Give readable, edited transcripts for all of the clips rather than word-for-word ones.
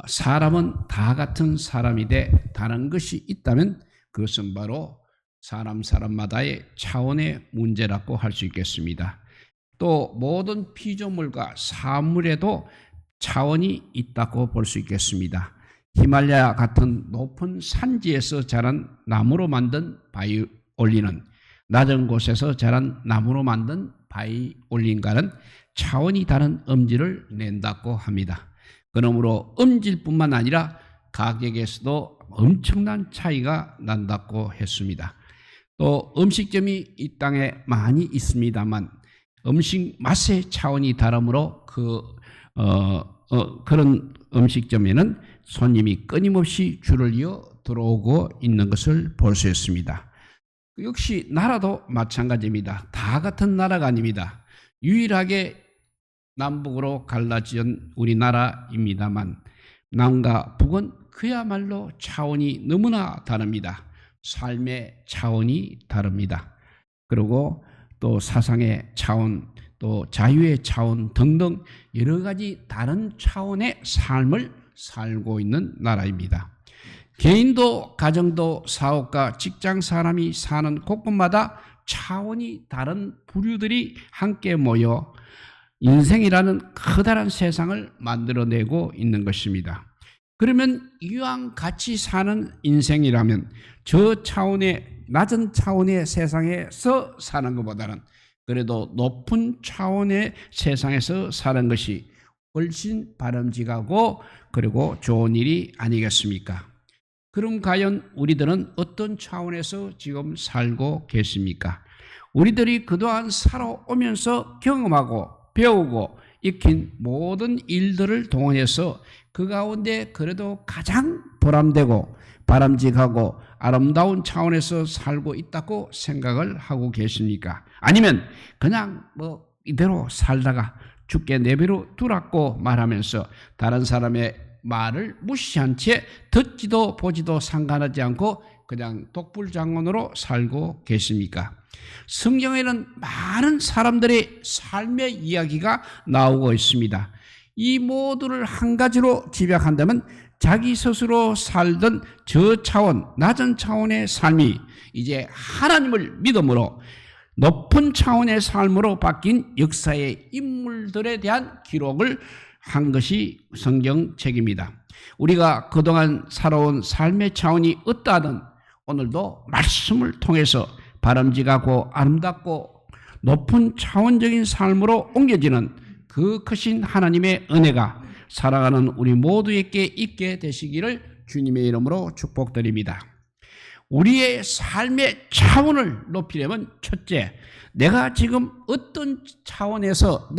사람은 다 같은 사람이되 다른 것이 있다면 그것은 바로 사람마다의 차원의 문제라고 할 수 있겠습니다. 또 모든 피조물과 사물에도 차원이 있다고 볼 수 있겠습니다. 히말라야 같은 높은 산지에서 자란 나무로 만든 바이올린은 낮은 곳에서 자란 나무로 만든 바이올린과는 차원이 다른 음질을 낸다고 합니다. 그러므로 음질뿐만 아니라 가격에서도 엄청난 차이가 난다고 했습니다. 또 음식점이 이 땅에 많이 있습니다만 음식 맛의 차원이 다르므로 그런 음식점에는 손님이 끊임없이 줄을 이어 들어오고 있는 것을 볼 수 있습니다. 역시 나라도 마찬가지입니다. 다 같은 나라가 아닙니다. 유일하게 남북으로 갈라진 우리나라입니다만 남과 북은 그야말로 차원이 너무나 다릅니다. 삶의 차원이 다릅니다. 그리고 또 사상의 차원, 또 자유의 차원 등등 여러 가지 다른 차원의 삶을 살고 있는 나라입니다. 개인도 가정도 사업가 직장 사람이 사는 곳곳마다 차원이 다른 부류들이 함께 모여 인생이라는 커다란 세상을 만들어내고 있는 것입니다. 그러면 이왕 같이 사는 인생이라면 저 차원의 낮은 차원의 세상에서 사는 것보다는 그래도 높은 차원의 세상에서 사는 것이 훨씬 바람직하고 그리고 좋은 일이 아니겠습니까? 그럼 과연 우리들은 어떤 차원에서 지금 살고 계십니까? 우리들이 그동안 살아오면서 경험하고 배우고 익힌 모든 일들을 동원해서 그 가운데 그래도 가장 보람되고 바람직하고 아름다운 차원에서 살고 있다고 생각을 하고 계십니까? 아니면 그냥 이대로 살다가 죽게 내버려 두라고 말하면서 다른 사람의 말을 무시한 채 듣지도 보지도 상관하지 않고 그냥 독불장군으로 살고 계십니까? 성경에는 많은 사람들의 삶의 이야기가 나오고 있습니다. 이 모두를 한 가지로 집약한다면 자기 스스로 살던 저 차원, 낮은 차원의 삶이 이제 하나님을 믿음으로 높은 차원의 삶으로 바뀐 역사의 인물들에 대한 기록을 한 것이 성경책입니다. 우리가 그동안 살아온 삶의 차원이 어떠하든 오늘도 말씀을 통해서 바람직하고 아름답고 높은 차원적인 삶으로 옮겨지는 그 크신 하나님의 은혜가 살아가는 우리 모두에게 있게 되시기를 주님의 이름으로 축복드립니다. 우리의 삶의 차원을 높이려면 첫째, 내가 지금 어떤 차원에서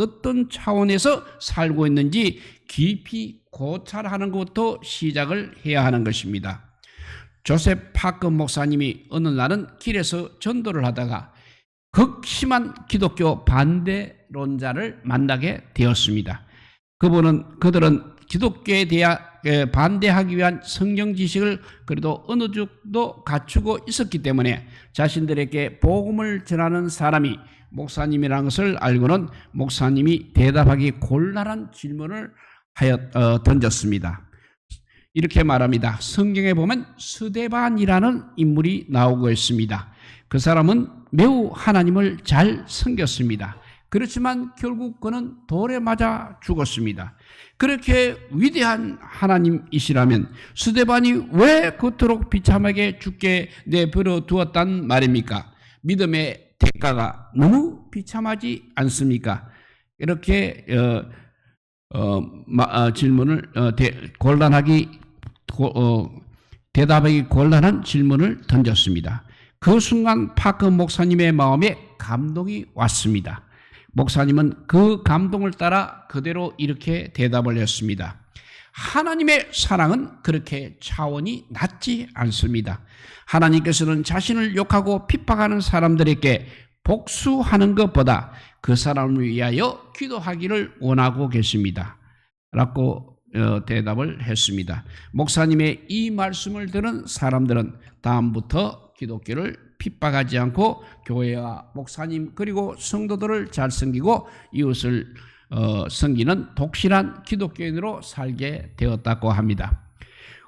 살고 있는지 깊이 고찰하는 것부터 시작을 해야 하는 것입니다. 조셉 파커 목사님이 어느 날은 길에서 전도를 하다가 극심한 기독교 반대론자를 만나게 되었습니다. 그들은 기독교에 대해 반대하기 위한 성경 지식을 그래도 어느 정도 갖추고 있었기 때문에 자신들에게 복음을 전하는 사람이 목사님이라는 것을 알고는 목사님이 대답하기 곤란한 질문을 던졌습니다. 이렇게 말합니다. 성경에 보면 스데반이라는 인물이 나오고 있습니다. 그 사람은 매우 하나님을 잘 섬겼습니다. 그렇지만 결국 그는 돌에 맞아 죽었습니다. 그렇게 위대한 하나님이시라면 스데반이 왜 그토록 비참하게 죽게 내버려 두었단 말입니까? 믿음의 대가가 너무 비참하지 않습니까? 이렇게 질문을 대답하기 곤란한 질문을 던졌습니다. 그 순간 파커 목사님의 마음에 감동이 왔습니다. 목사님은 그 감동을 따라 그대로 이렇게 대답을 했습니다. 하나님의 사랑은 그렇게 차원이 낮지 않습니다. 하나님께서는 자신을 욕하고 핍박하는 사람들에게 복수하는 것보다 그 사람을 위하여 기도하기를 원하고 계십니다. 라고 대답을 했습니다. 목사님의 이 말씀을 들은 사람들은 다음부터 기독교를 핍박하지 않고 교회와 목사님 그리고 성도들을 잘 섬기고 이웃을 섬기는 독실한 기독교인으로 살게 되었다고 합니다.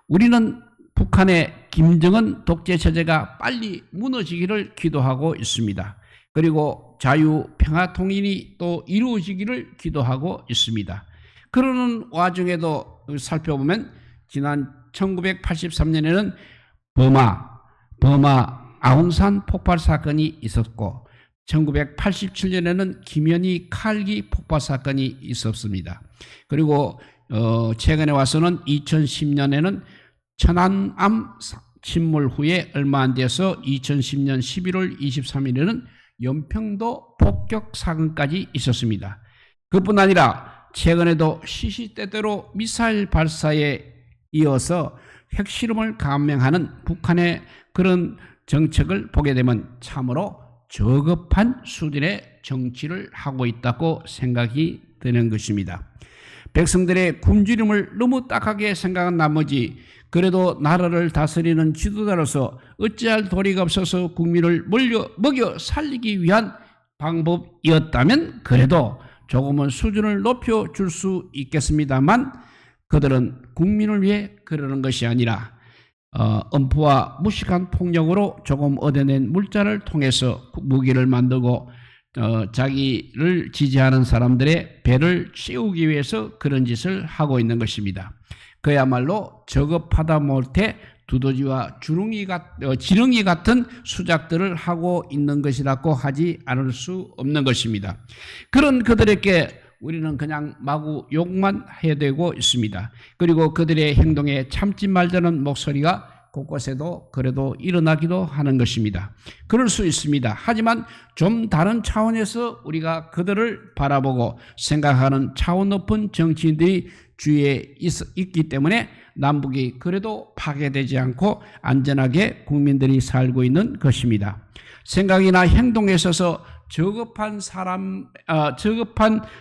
우리는 북한의 김정은 독재 체제가 빨리 무너지기를 기도하고 있습니다. 그리고 자유, 평화, 통일이 또 이루어지기를 기도하고 있습니다. 그러는 와중에도 살펴보면 지난 1983년에는 버마 아웅산 폭발 사건이 있었고 1987년에는 김현희 칼기 폭발 사건이 있었습니다. 그리고 최근에 와서는 2010년에는 천안함 침몰 후에 얼마 안 돼서 2010년 11월 23일에는 연평도 폭격 사건까지 있었습니다. 그뿐 아니라 최근에도 시시때때로 미사일 발사에 이어서 핵실험을 감행하는 북한의 그런 정책을 보게 되면 참으로 저급한 수준의 정치를 하고 있다고 생각이 드는 것입니다. 백성들의 굶주림을 너무 딱하게 생각한 나머지 그래도 나라를 다스리는 지도자로서 어찌할 도리가 없어서 국민을 먹여 살리기 위한 방법이었다면 그래도 조금은 수준을 높여줄 수 있겠습니다만 그들은 국민을 위해 그러는 것이 아니라 엄포와 무식한 폭력으로 조금 얻어낸 물자를 통해서 무기를 만들고 자기를 지지하는 사람들의 배를 채우기 위해서 그런 짓을 하고 있는 것입니다. 그야말로 저급하다 못해 두더지와 지렁이 같은 수작들을 하고 있는 것이라고 하지 않을 수 없는 것입니다. 그런 그들에게 우리는 그냥 마구 욕만 해대고 있습니다. 그리고 그들의 행동에 참지 말자는 목소리가 곳곳에도 그래도 일어나기도 하는 것입니다. 그럴 수 있습니다. 하지만 좀 다른 차원에서 우리가 그들을 바라보고 생각하는 차원 높은 정치인들이 주위에 있기 때문에 남북이 그래도 파괴되지 않고 안전하게 국민들이 살고 있는 것입니다. 생각이나 행동에 있어서 저급한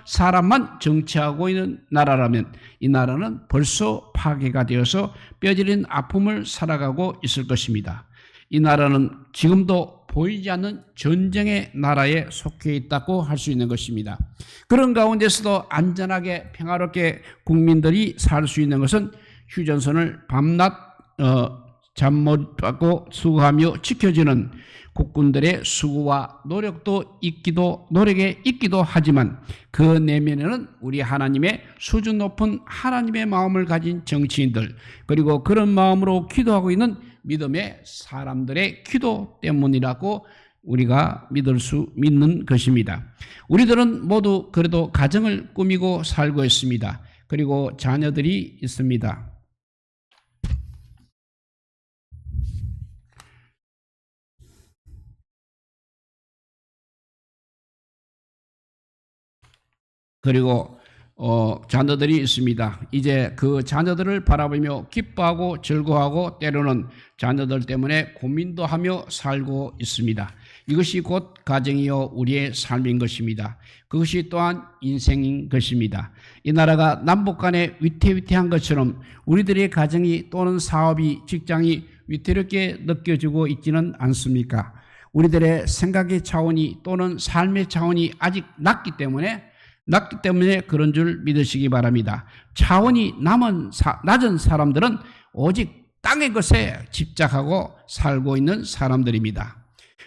사람만 정치하고 있는 나라라면 이 나라는 벌써 파괴가 되어서 뼈저린 아픔을 살아가고 있을 것입니다. 이 나라는 지금도 보이지 않는 전쟁의 나라에 속해 있다고 할 수 있는 것입니다. 그런 가운데서도 안전하게 평화롭게 국민들이 살 수 있는 것은 휴전선을 밤낮 잠 못 자고 수고하며 지켜주는 국군들의 수고와 노력에 있기도 하지만 그 내면에는 우리 하나님의 수준 높은 하나님의 마음을 가진 정치인들 그리고 그런 마음으로 기도하고 있는 믿음의 사람들의 기도 때문이라고 우리가 믿는 것입니다. 우리들은 모두 그래도 가정을 꾸미고 살고 있습니다. 그리고 자녀들이 있습니다. 그리고 자녀들이 있습니다. 이제 그 자녀들을 바라보며 기뻐하고 즐거워하고 때로는 자녀들 때문에 고민도 하며 살고 있습니다. 이것이 곧 가정이요 우리의 삶인 것입니다. 그것이 또한 인생인 것입니다. 이 나라가 남북 간에 위태위태한 것처럼 우리들의 가정이 또는 사업이 직장이 위태롭게 느껴지고 있지는 않습니까? 우리들의 생각의 차원이 또는 삶의 차원이 아직 낮기 때문에 그런 줄 믿으시기 바랍니다. 차원이 낮은 사람들은 오직 땅의 것에 집착하고 살고 있는 사람들입니다.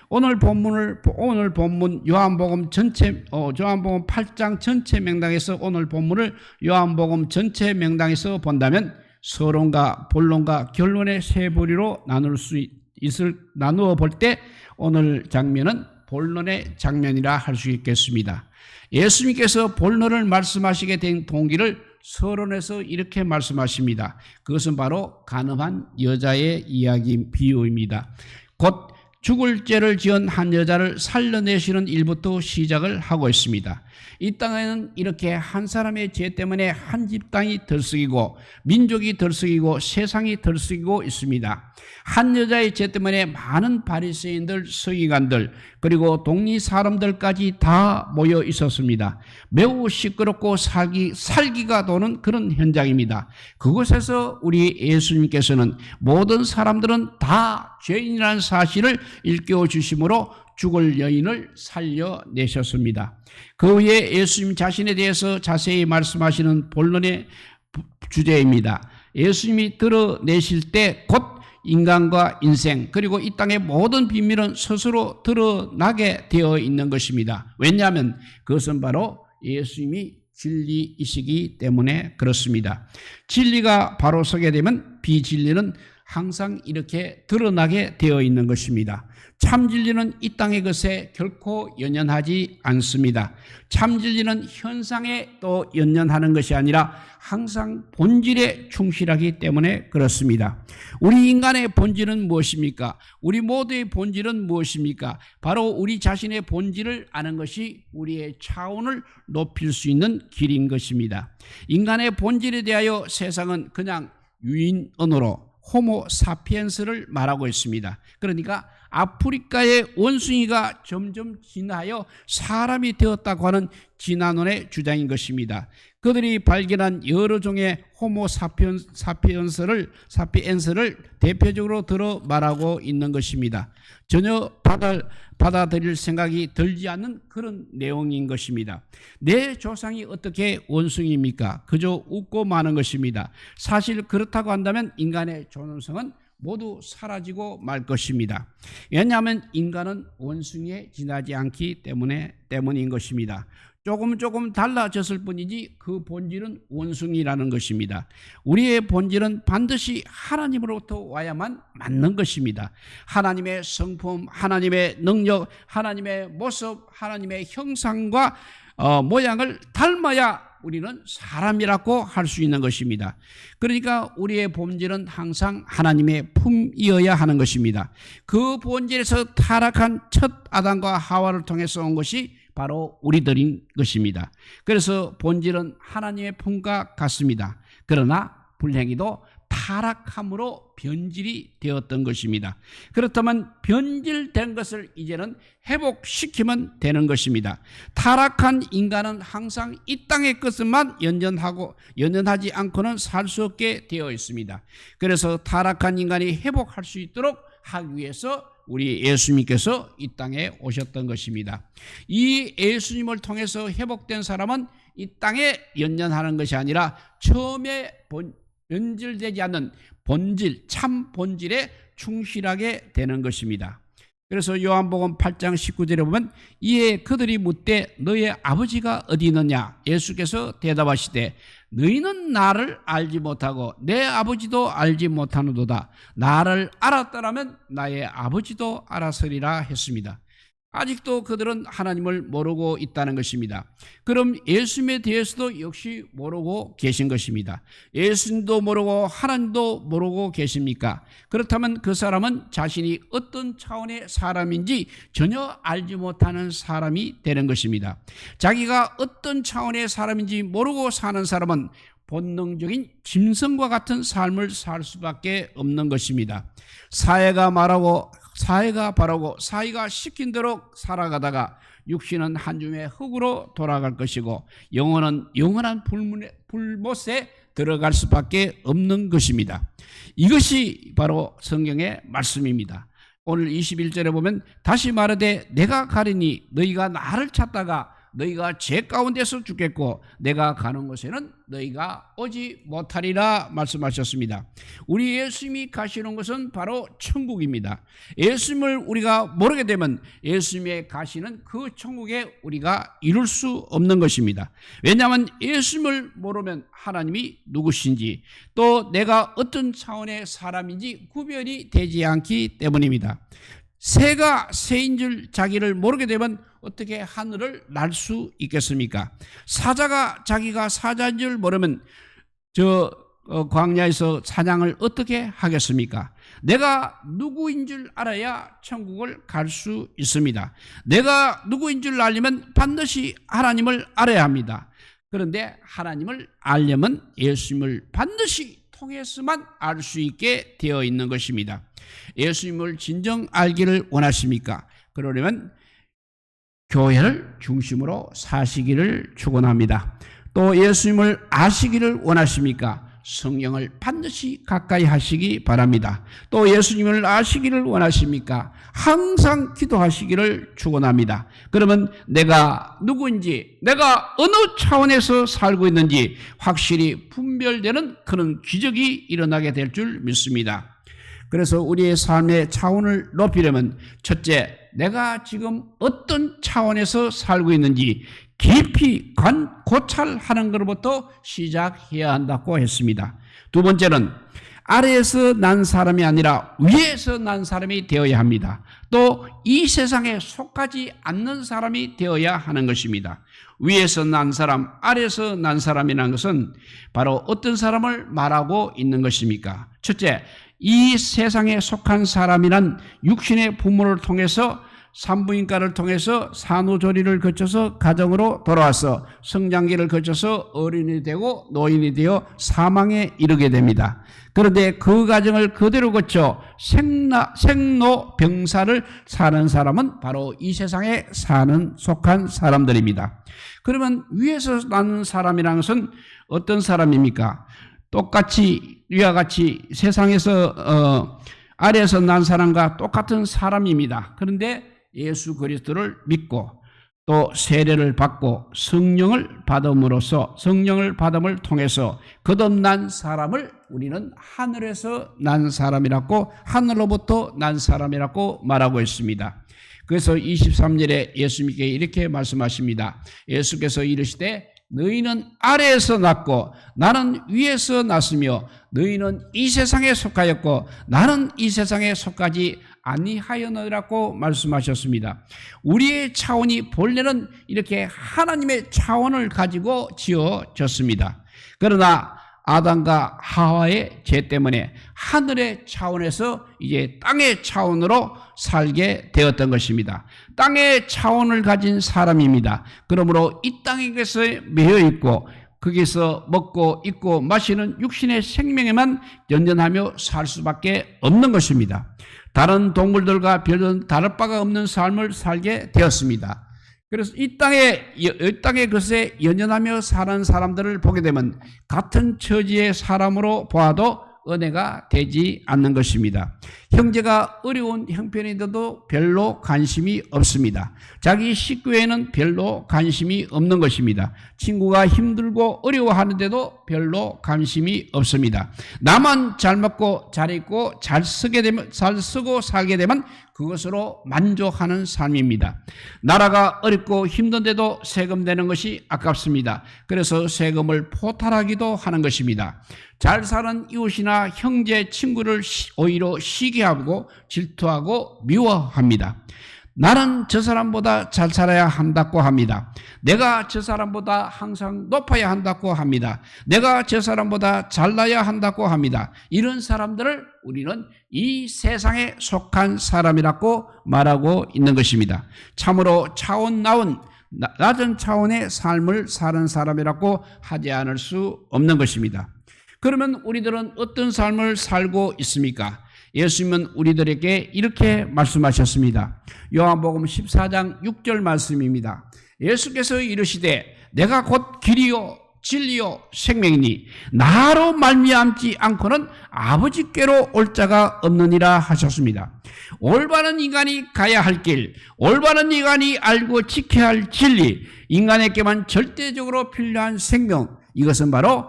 오늘 본문 요한복음 8장 전체 명당에서 오늘 본문을 요한복음 전체 명당에서 본다면 서론과 본론과 결론의 세 부류로 나누어 볼 때 오늘 장면은 본론의 장면이라 할 수 있겠습니다. 예수님께서 본론을 말씀하시게 된 동기를 서론에서 이렇게 말씀하십니다. 그것은 바로 간음한 여자의 이야기 비유입니다. 곧 죽을 죄를 지은 한 여자를 살려내시는 일부터 시작을 하고 있습니다. 이 땅에는 이렇게 한 사람의 죄 때문에 한 집단이 들썩이고 민족이 들썩이고 세상이 들썩이고 있습니다. 한 여자의 죄 때문에 많은 바리새인들, 서기관들 그리고 동리 사람들까지 다 모여 있었습니다. 매우 시끄럽고 살기가 도는 그런 현장입니다. 그곳에서 우리 예수님께서는 모든 사람들은 다 죄인이라는 사실을 일깨워 주심으로 죽을 여인을 살려내셨습니다. 그 후에 예수님 자신에 대해서 자세히 말씀하시는 본론의 주제입니다. 예수님이 드러내실 때 곧 인간과 인생 그리고 이 땅의 모든 비밀은 스스로 드러나게 되어 있는 것입니다. 왜냐하면 그것은 바로 예수님이 진리이시기 때문에 그렇습니다. 진리가 바로 서게 되면 비진리는 항상 이렇게 드러나게 되어 있는 것입니다. 참 진리는 이 땅의 것에 결코 연연하지 않습니다. 참 진리는 현상에 또 연연하는 것이 아니라 항상 본질에 충실하기 때문에 그렇습니다. 우리 인간의 본질은 무엇입니까? 우리 모두의 본질은 무엇입니까? 바로 우리 자신의 본질을 아는 것이 우리의 차원을 높일 수 있는 길인 것입니다. 인간의 본질에 대하여 세상은 그냥 유인언어로 호모 사피엔스를 말하고 있습니다. 그러니까 아프리카의 원숭이가 점점 진화하여 사람이 되었다고 하는 진화론의 주장인 것입니다. 그들이 발견한 여러 종의 호모 사피엔스를 대표적으로 들어 말하고 있는 것입니다. 전혀 받아들일 생각이 들지 않는 그런 내용인 것입니다. 내 조상이 어떻게 원숭이입니까? 그저 웃고 마는 것입니다. 사실 그렇다고 한다면 인간의 존엄성은 모두 사라지고 말 것입니다. 왜냐하면 인간은 원숭이에 지나지 않기 때문인 것입니다. 조금 달라졌을 뿐이지 그 본질은 원숭이라는 것입니다. 우리의 본질은 반드시 하나님으로부터 와야만 맞는 것입니다. 하나님의 성품, 하나님의 능력, 하나님의 모습, 하나님의 형상과 모양을 닮아야 우리는 사람이라고 할 수 있는 것입니다. 그러니까 우리의 본질은 항상 하나님의 품이어야 하는 것입니다. 그 본질에서 타락한 첫 아담과 하와를 통해서 온 것이 바로 우리들인 것입니다. 그래서 본질은 하나님의 품과 같습니다. 그러나 불행히도 타락함으로 변질이 되었던 것입니다. 그렇다면 변질된 것을 이제는 회복시키면 되는 것입니다. 타락한 인간은 항상 이 땅의 것만 연연하지 않고는 살 수 없게 되어 있습니다. 그래서 타락한 인간이 회복할 수 있도록 하기 위해서 우리 예수님께서 이 땅에 오셨던 것입니다. 이 예수님을 통해서 회복된 사람은 이 땅에 연연하는 것이 아니라 처음에 변질되지 않는 본질, 참 본질에 충실하게 되는 것입니다. 그래서 요한복음 8장 19절에 보면 이에 그들이 묻되 너의 아버지가 어디 있느냐? 예수께서 대답하시되 너희는 나를 알지 못하고 내 아버지도 알지 못하노도다. 나를 알았더라면 나의 아버지도 알았으리라 했습니다. 아직도 그들은 하나님을 모르고 있다는 것입니다. 그럼 예수님에 대해서도 역시 모르고 계신 것입니다. 예수님도 모르고 하나님도 모르고 계십니까? 그렇다면 그 사람은 자신이 어떤 차원의 사람인지 전혀 알지 못하는 사람이 되는 것입니다. 자기가 어떤 차원의 사람인지 모르고 사는 사람은 본능적인 짐승과 같은 삶을 살 수밖에 없는 것입니다. 사회가 바라고 사회가 시킨 대로 살아가다가 육신은 한 줌의 흙으로 돌아갈 것이고 영혼은 영원한 불못에 들어갈 수밖에 없는 것입니다. 이것이 바로 성경의 말씀입니다. 오늘 21절에 보면 다시 말하되 내가 가리니 너희가 나를 찾다가 너희가 죄 가운데서 죽겠고 내가 가는 곳에는 너희가 오지 못하리라 말씀하셨습니다. 우리 예수님이 가시는 것은 바로 천국입니다. 예수님을 우리가 모르게 되면 예수님의 가시는 그 천국에 우리가 이룰 수 없는 것입니다. 왜냐하면 예수님을 모르면 하나님이 누구신지 또 내가 어떤 차원의 사람인지 구별이 되지 않기 때문입니다. 새가 새인 줄 자기를 모르게 되면 어떻게 하늘을 날 수 있겠습니까? 사자가 자기가 사자인 줄 모르면 광야에서 사냥을 어떻게 하겠습니까? 내가 누구인 줄 알아야 천국을 갈 수 있습니다. 내가 누구인 줄 알려면 반드시 하나님을 알아야 합니다. 그런데 하나님을 알려면 예수님을 반드시 통해서만 알 수 있게 되어 있는 것입니다. 예수님을 진정 알기를 원하십니까? 그러려면 교회를 중심으로 사시기를 축원합니다. 또 예수님을 아시기를 원하십니까? 성령을 반드시 가까이 하시기 바랍니다. 또 예수님을 아시기를 원하십니까? 항상 기도하시기를 축원합니다. 그러면 내가 누구인지, 내가 어느 차원에서 살고 있는지 확실히 분별되는 그런 기적이 일어나게 될 줄 믿습니다. 그래서 우리의 삶의 차원을 높이려면 첫째, 내가 지금 어떤 차원에서 살고 있는지 깊이 고찰하는 것부터 시작해야 한다고 했습니다. 두 번째는 아래에서 난 사람이 아니라 위에서 난 사람이 되어야 합니다. 또 이 세상에 속하지 않는 사람이 되어야 하는 것입니다. 위에서 난 사람, 아래에서 난 사람이라는 것은 바로 어떤 사람을 말하고 있는 것입니까? 첫째, 이 세상에 속한 사람이란 육신의 부모를 통해서 산부인과를 통해서 산후조리를 거쳐서 가정으로 돌아와서 성장기를 거쳐서 어린이 되고 노인이 되어 사망에 이르게 됩니다. 그런데 그 과정을 그대로 거쳐 생로병사를 사는 사람은 바로 이 세상에 속한 사람들입니다. 그러면 위에서 나는 사람이라는 것은 어떤 사람입니까? 똑같이 위와 같이 세상에서 아래에서 난 사람과 똑같은 사람입니다. 그런데 예수 그리스도를 믿고 또 세례를 받고 성령을 받음을 통해서 거듭난 사람을 우리는 하늘에서 난 사람이라고, 하늘로부터 난 사람이라고 말하고 있습니다. 그래서 23절에 예수님께 이렇게 말씀하십니다. 예수께서 이르시되 너희는 아래에서 났고 나는 위에서 났으며 너희는 이 세상에 속하였고 나는 이 세상에 속하지 아니하였느라고 말씀하셨습니다. 우리의 차원이 본래는 이렇게 하나님의 차원을 가지고 지어졌습니다. 그러나 아담과 하와의 죄 때문에 하늘의 차원에서 이제 땅의 차원으로 살게 되었던 것입니다. 땅의 차원을 가진 사람입니다. 그러므로 이 땅에서 매여 있고 거기서 먹고 입고 마시는 육신의 생명에만 연연하며 살 수밖에 없는 것입니다. 다른 동물들과 별반 다를 바가 없는 삶을 살게 되었습니다. 그래서 이 땅의 것에 연연하며 사는 사람들을 보게 되면 같은 처지의 사람으로 보아도 은혜가 되지 않는 것입니다. 형제가 어려운 형편인데도 별로 관심이 없습니다. 자기 식구에는 별로 관심이 없는 것입니다. 친구가 힘들고 어려워하는데도 별로 관심이 없습니다. 나만 잘 먹고 잘 입고 잘 쓰고 살게 되면 그것으로 만족하는 삶입니다. 나라가 어렵고 힘든데도 세금 내는 것이 아깝습니다. 그래서 세금을 포탈하기도 하는 것입니다. 잘 사는 이웃이나 형제, 친구를 오히려 시기하고 질투하고 미워합니다. 나는 저 사람보다 잘 살아야 한다고 합니다. 내가 저 사람보다 항상 높아야 한다고 합니다. 내가 저 사람보다 잘나야 한다고 합니다. 이런 사람들을 우리는 이 세상에 속한 사람이라고 말하고 있는 것입니다. 참으로 낮은 차원의 삶을 사는 사람이라고 하지 않을 수 없는 것입니다. 그러면 우리들은 어떤 삶을 살고 있습니까? 예수님은 우리들에게 이렇게 말씀하셨습니다. 요한복음 14장 6절 말씀입니다. 예수께서 이르시되 내가 곧 길이요 진리요 생명이니 나로 말미암지 않고는 아버지께로 올 자가 없느니라 하셨습니다. 올바른 인간이 가야 할 길, 올바른 인간이 알고 지켜야 할 진리, 인간에게만 절대적으로 필요한 생명, 이것은 바로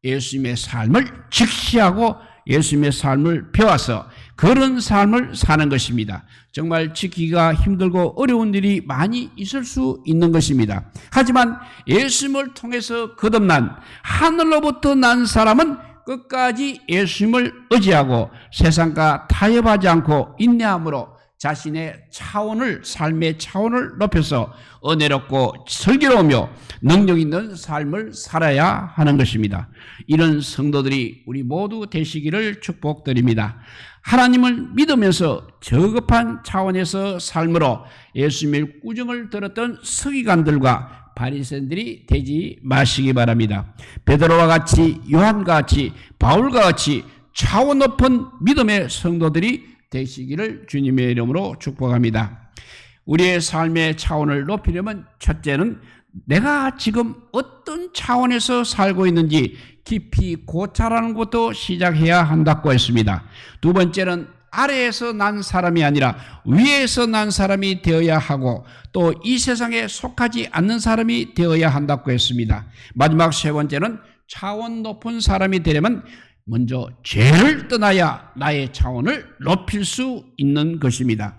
예수님의 삶을 직시하고 예수님의 삶을 배워서 그런 삶을 사는 것입니다. 정말 지키기가 힘들고 어려운 일이 많이 있을 수 있는 것입니다. 하지만 예수님을 통해서 거듭난 하늘로부터 난 사람은 끝까지 예수님을 의지하고 세상과 타협하지 않고 인내함으로 자신의 삶의 차원을 높여서 은혜롭고 슬기로우며 능력 있는 삶을 살아야 하는 것입니다. 이런 성도들이 우리 모두 되시기를 축복드립니다. 하나님을 믿으면서 저급한 차원에서 삶으로 예수님의 꾸중을 들었던 서기관들과 바리새인들이 되지 마시기 바랍니다. 베드로와 같이, 요한과 같이, 바울과 같이 차원 높은 믿음의 성도들이 되시기를 주님의 이름으로 축복합니다. 우리의 삶의 차원을 높이려면 첫째는 내가 지금 어떤 차원에서 살고 있는지 깊이 고찰하는 것도 시작해야 한다고 했습니다. 두 번째는 아래에서 난 사람이 아니라 위에서 난 사람이 되어야 하고 또 이 세상에 속하지 않는 사람이 되어야 한다고 했습니다. 마지막 세 번째는 차원 높은 사람이 되려면 먼저 죄를 떠나야 나의 차원을 높일 수 있는 것입니다.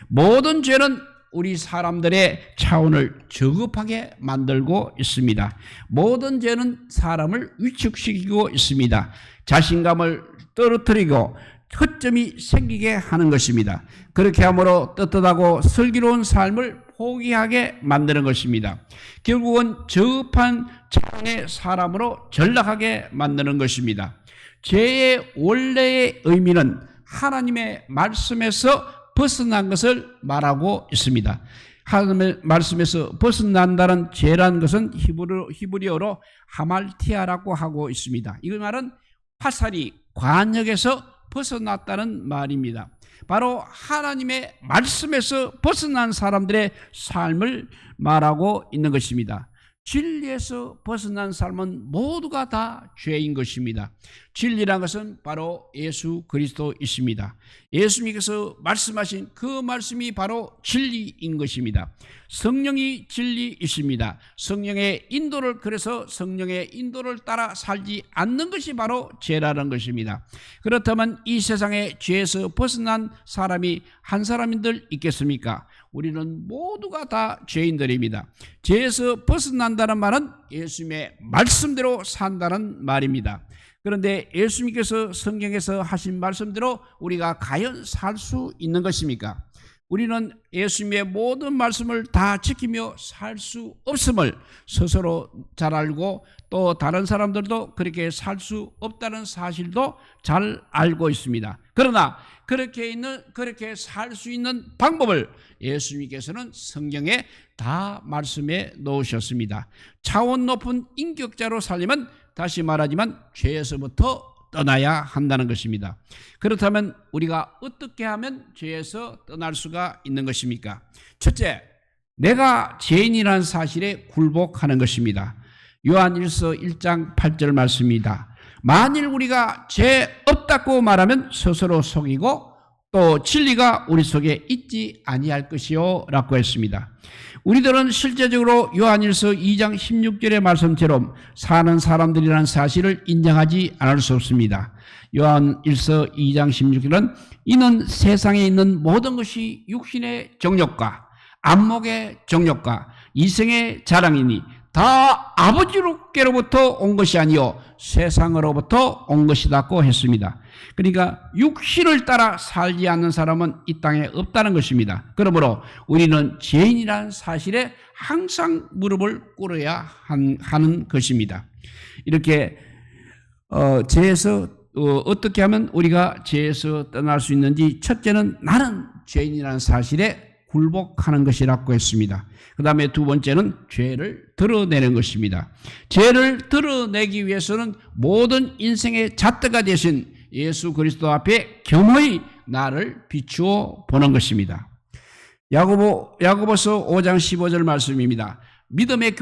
모든 죄는 우리 사람들의 차원을 저급하게 만들고 있습니다. 모든 죄는 사람을 위축시키고 있습니다. 자신감을 떨어뜨리고 허점이 생기게 하는 것입니다. 그렇게 함으로 떳떳하고 슬기로운 삶을 포기하게 만드는 것입니다. 결국은 저급한 차원의 사람으로 전락하게 만드는 것입니다. 죄의 원래의 의미는 하나님의 말씀에서 벗어난 것을 말하고 있습니다. 하나님의 말씀에서 벗어난다는 죄라는 것은 히브리어로 하말티아라고 하고 있습니다. 이 말은 화살이 관역에서 벗어났다는 말입니다. 바로 하나님의 말씀에서 벗어난 사람들의 삶을 말하고 있는 것입니다. 진리에서 벗어난 삶은 모두가 다 죄인 것입니다. 진리란 것은 바로 예수 그리스도이십니다. 예수님께서 말씀하신 그 말씀이 바로 진리인 것입니다. 성령이 진리이십니다. 성령의 인도를 그래서 성령의 인도를 따라 살지 않는 것이 바로 죄라는 것입니다. 그렇다면 이 세상에 죄에서 벗어난 사람이 한 사람인들 있겠습니까? 우리는 모두가 다 죄인들입니다. 죄에서 벗어난다는 말은 예수님의 말씀대로 산다는 말입니다. 그런데 예수님께서 성경에서 하신 말씀대로 우리가 과연 살 수 있는 것입니까? 우리는 예수님의 모든 말씀을 다 지키며 살 수 없음을 스스로 잘 알고 또 다른 사람들도 그렇게 살 수 없다는 사실도 잘 알고 있습니다. 그러나 그렇게 살 수 있는 방법을 예수님께서는 성경에 다 말씀해 놓으셨습니다. 차원 높은 인격자로 살려면 다시 말하지만 죄에서부터 떠나야 한다는 것입니다. 그렇다면 우리가 어떻게 하면 죄에서 떠날 수가 있는 것입니까? 첫째, 내가 죄인이라는 사실에 굴복하는 것입니다. 요한일서 1장 8절 말씀입니다. 만일 우리가 죄 없다고 말하면 스스로 속이고 또 진리가 우리 속에 있지 아니할 것이요 라고 했습니다. 우리들은 실제적으로 요한일서 2장 16절의 말씀처럼 사는 사람들이라는 사실을 인정하지 않을 수 없습니다. 요한일서 2장 16절은 이는 세상에 있는 모든 것이 육신의 정욕과 안목의 정욕과 이생의 자랑이니 다 아버지께로부터 온 것이 아니요 세상으로부터 온 것이라고 했습니다. 그러니까 육신을 따라 살지 않는 사람은 이 땅에 없다는 것입니다. 그러므로 우리는 죄인이라는 사실에 항상 무릎을 꿇어야 하는 것입니다. 이렇게 죄에서 어떻게 하면 우리가 죄에서 떠날 수 있는지, 첫째는 나는 죄인이라는 사실에 굴복하는 것이라고 했습니다. 그 다음에 두 번째는 죄를 드러내는 것입니다. 죄를 드러내기 위해서는 모든 인생의 잣대가 되신 예수 그리스도 앞에 겸허히 나를 비추어 보는 것입니다. 야고보서 5장 15절 말씀입니다. 믿음의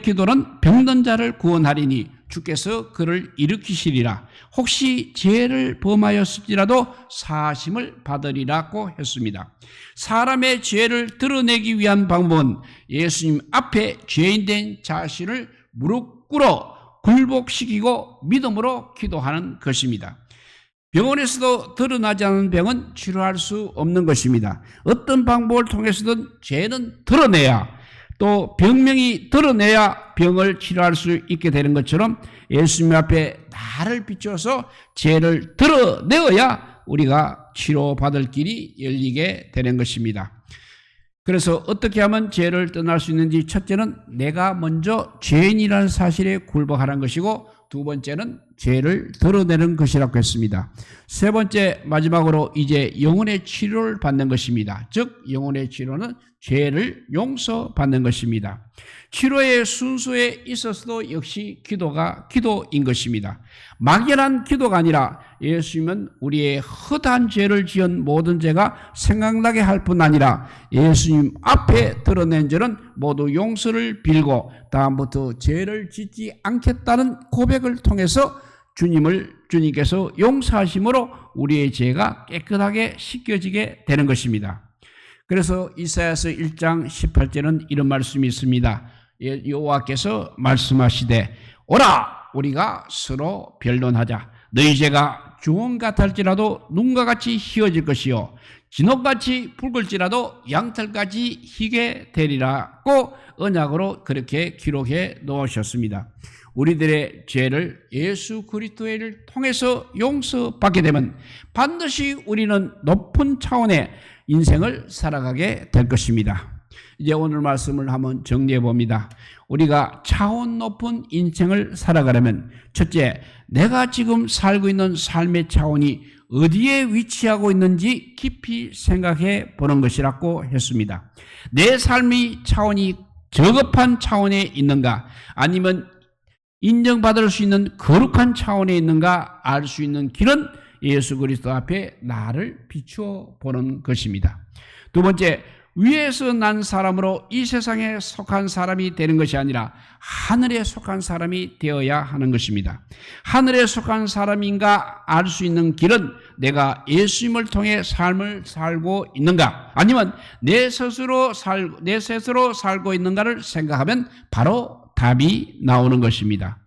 기도는 병든 자를 구원하리니 주께서 그를 일으키시리라. 혹시 죄를 범하였을지라도 사하심을 받으리라고 했습니다. 사람의 죄를 드러내기 위한 방법은 예수님 앞에 죄인된 자신을 무릎 꿇어 굴복시키고 믿음으로 기도하는 것입니다. 병원에서도 드러나지 않은 병은 치료할 수 없는 것입니다. 어떤 방법을 통해서든 죄는 드러내야, 또 병명이 드러내야 병을 치료할 수 있게 되는 것처럼 예수님 앞에 나를 비춰서 죄를 드러내어야 우리가 치료받을 길이 열리게 되는 것입니다. 그래서 어떻게 하면 죄를 떠날 수 있는지, 첫째는 내가 먼저 죄인이라는 사실에 굴복하는 것이고, 두 번째는 죄를 드러내는 것이라고 했습니다. 세 번째, 마지막으로 이제 영혼의 치료를 받는 것입니다. 즉 영혼의 치료는 죄를 용서받는 것입니다. 치료의 순서에 있어서도 역시 기도가 기도인 것입니다. 막연한 기도가 아니라 예수님은 우리의 허다한 죄를 지은 모든 죄가 생각나게 할 뿐 아니라 예수님 앞에 드러낸 죄는 모두 용서를 빌고 다음부터 죄를 짓지 않겠다는 고백을 통해서 주님께서 용서하심으로 우리의 죄가 깨끗하게 씻겨지게 되는 것입니다. 그래서 이사야서 1장 18절은 이런 말씀이 있습니다. 여호와께서 말씀하시되 오라 우리가 서로 변론하자. 너희 죄가 주홍 같을지라도 눈과 같이 희어질 것이요 진홍같이 붉을지라도 양털같이 희게 되리라고 언약으로 그렇게 기록해 놓으셨습니다. 우리들의 죄를 예수 그리스도를 통해서 용서받게 되면 반드시 우리는 높은 차원의 인생을 살아가게 될 것입니다. 이제 오늘 말씀을 한번 정리해 봅니다. 우리가 차원 높은 인생을 살아가려면 첫째, 내가 지금 살고 있는 삶의 차원이 어디에 위치하고 있는지 깊이 생각해 보는 것이라고 했습니다. 내 삶의 차원이 저급한 차원에 있는가 아니면 인정받을 수 있는 거룩한 차원에 있는가 알 수 있는 길은 예수 그리스도 앞에 나를 비추어 보는 것입니다. 두 번째, 위에서 난 사람으로 이 세상에 속한 사람이 되는 것이 아니라 하늘에 속한 사람이 되어야 하는 것입니다. 하늘에 속한 사람인가 알 수 있는 길은 내가 예수님을 통해 삶을 살고 있는가 아니면 내 스스로 살고 있는가를 생각하면 바로 답이 나오는 것입니다.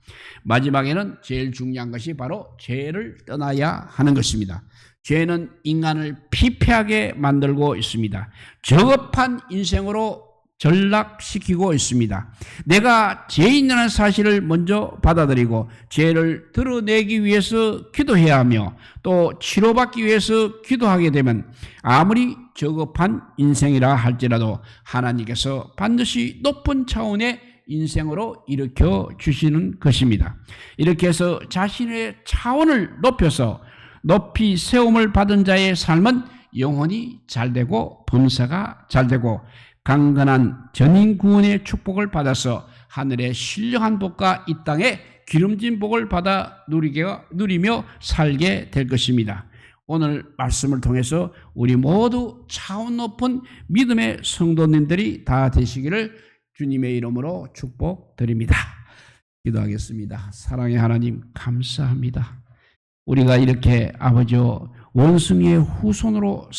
마지막에는 제일 중요한 것이 바로 죄를 떠나야 하는 것입니다. 죄는 인간을 피폐하게 만들고 있습니다. 저급한 인생으로 전락시키고 있습니다. 내가 죄인이라는 사실을 먼저 받아들이고 죄를 드러내기 위해서 기도해야 하며 또 치료받기 위해서 기도하게 되면 아무리 저급한 인생이라 할지라도 하나님께서 반드시 높은 차원의 인생으로 일으켜 주시는 것입니다. 이렇게 해서 자신의 차원을 높이 세움을 받은 자의 삶은 영혼이 잘되고 범사가 잘되고 강건한 전인 구원의 축복을 받아서 하늘의 신령한 복과 이 땅에 기름진 복을 받아 누리며 살게 될 것입니다. 오늘 말씀을 통해서 우리 모두 차원 높은 믿음의 성도님들이 다 되시기를 주님의 이름으로 축복드립니다. 기도하겠습니다. 사랑의 하나님 감사합니다. 우리가 이렇게 아버지여 원숭이의 후손으로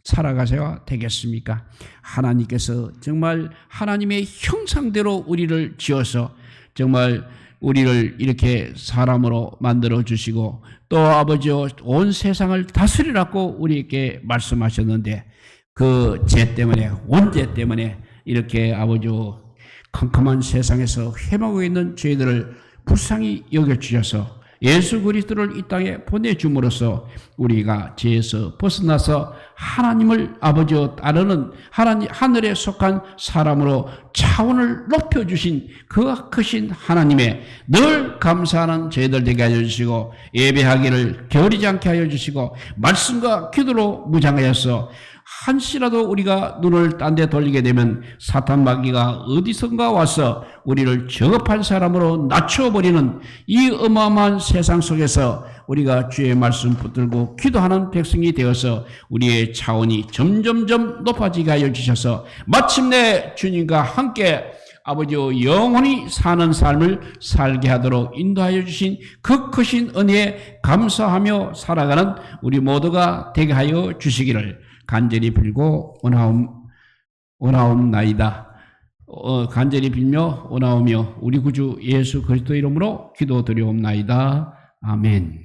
살아가셔야 되겠습니까? 하나님께서 정말 하나님의 형상대로 우리를 지어서 정말 우리를 이렇게 사람으로 만들어 주시고 또 아버지여 온 세상을 다스리라고 우리에게 말씀하셨는데 그 죄 때문에 원죄 때문에 이렇게 아버지여 캄캄한 세상에서 헤매고 있는 저희들을 불쌍히 여겨주셔서 예수 그리스도를 이 땅에 보내줌으로써 우리가 죄에서 벗어나서 하나님을 아버지여 따르는 하늘에 속한 사람으로 차원을 높여주신 그 크신 하나님의 늘 감사하는 저희들 되게 하여 주시고 예배하기를 게으르지 않게 하여 주시고 말씀과 기도로 무장하여서 한시라도 우리가 눈을 딴 데 돌리게 되면 사탄 마귀가 어디선가 와서 우리를 저급한 사람으로 낮춰버리는 이 어마어마한 세상 속에서 우리가 주의 말씀 붙들고 기도하는 백성이 되어서 우리의 차원이 점점점 높아지게 하여 주셔서 마침내 주님과 함께 아버지여 영원히 사는 삶을 살게 하도록 인도하여 주신 그 크신 은혜에 감사하며 살아가는 우리 모두가 되게 하여 주시기를 간절히 빌고 원하옵나이다. 간절히 빌며 원하오며 우리 구주 예수 그리스도 이름으로 기도드리옵나이다. 아멘.